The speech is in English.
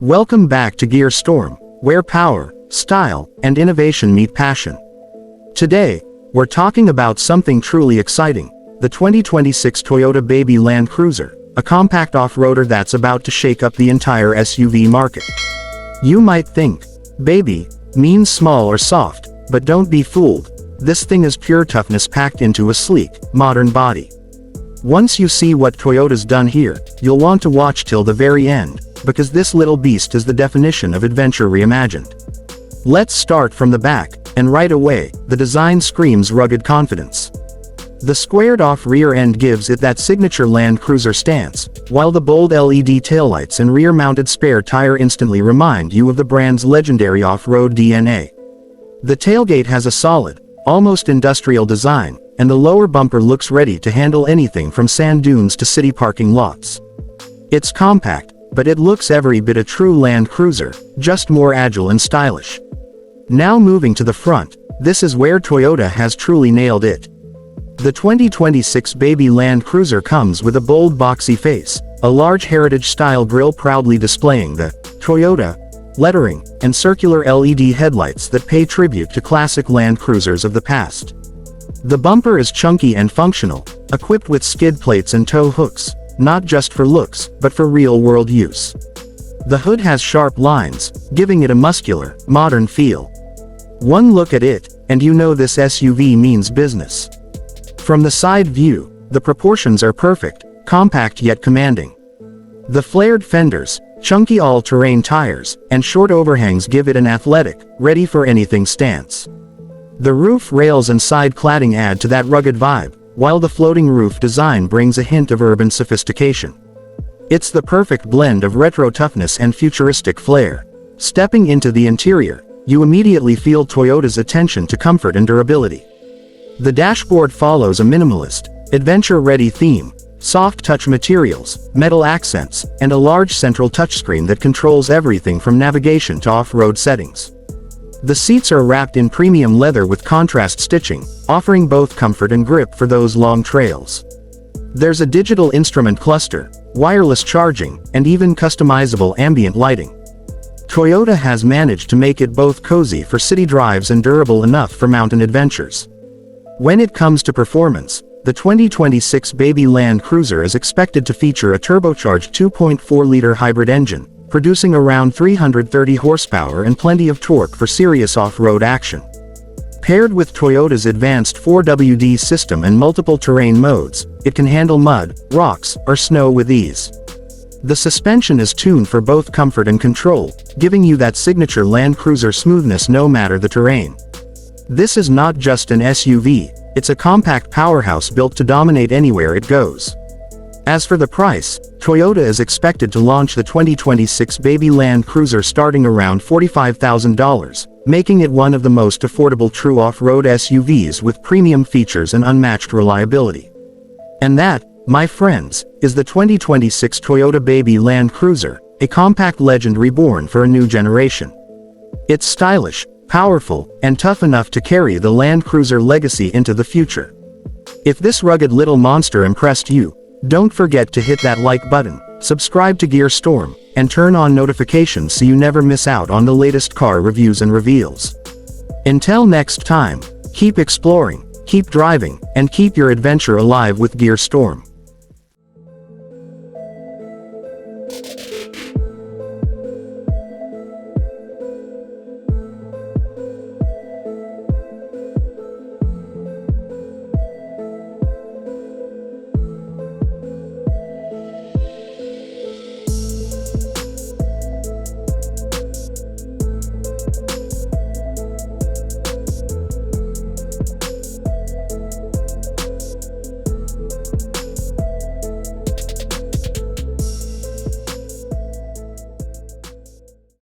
Welcome back to GearStorm, where power, style, and innovation meet passion. Today, we're talking about something truly exciting, the 2026 Toyota Baby Land Cruiser, a compact off-roader that's about to shake up the entire SUV market. You might think, baby, means small or soft, but don't be fooled, this thing is pure toughness packed into a sleek, modern body. Once you see what Toyota's done here, you'll want to watch till the very end, because this little beast is the definition of adventure reimagined. Let's start from the back, and right away, the design screams rugged confidence. The squared-off rear end gives it that signature Land Cruiser stance, while the bold LED taillights and rear-mounted spare tire instantly remind you of the brand's legendary off-road DNA. The tailgate has a solid, almost industrial design, and the lower bumper looks ready to handle anything from sand dunes to city parking lots. It's compact, but it looks every bit a true Land Cruiser, just more agile and stylish. Now moving to the front, this is where Toyota has truly nailed it. The 2026 Baby Land Cruiser comes with a bold boxy face, a large heritage-style grille proudly displaying the Toyota lettering, and circular LED headlights that pay tribute to classic Land Cruisers of the past. The bumper is chunky and functional, equipped with skid plates and tow hooks, not just for looks, but for real-world use. The hood has sharp lines, giving it a muscular, modern feel. One look at it, and you know this SUV means business. From the side view, the proportions are perfect, compact yet commanding. The flared fenders, chunky all-terrain tires, and short overhangs give it an athletic, ready-for-anything stance. The roof rails and side cladding add to that rugged vibe, while the floating roof design brings a hint of urban sophistication. It's the perfect blend of retro toughness and futuristic flair. Stepping into the interior, you immediately feel Toyota's attention to comfort and durability. The dashboard follows a minimalist, adventure-ready theme, soft touch materials, metal accents, and a large central touchscreen that controls everything from navigation to off-road settings. The seats are wrapped in premium leather with contrast stitching, offering both comfort and grip for those long trails. There's a digital instrument cluster, wireless charging, and even customizable ambient lighting. Toyota has managed to make it both cozy for city drives and durable enough for mountain adventures. When it comes to performance, the 2026 Baby Land Cruiser is expected to feature a turbocharged 2.4-liter hybrid engine, producing around 330 horsepower and plenty of torque for serious off-road action. Paired with Toyota's advanced 4WD system and multiple terrain modes, it can handle mud, rocks, or snow with ease. The suspension is tuned for both comfort and control, giving you that signature Land Cruiser smoothness no matter the terrain. This is not just an SUV, it's a compact powerhouse built to dominate anywhere it goes. As for the price, Toyota is expected to launch the 2026 Baby Land Cruiser starting around $45,000, making it one of the most affordable true off-road SUVs with premium features and unmatched reliability. And that, my friends, is the 2026 Toyota Baby Land Cruiser, a compact legend reborn for a new generation. It's stylish, powerful, and tough enough to carry the Land Cruiser legacy into the future. If this rugged little monster impressed you, don't forget to hit that like button, subscribe to GearStorm, and turn on notifications so you never miss out on the latest car reviews and reveals. Until next time, keep exploring, keep driving, and keep your adventure alive with GearStorm.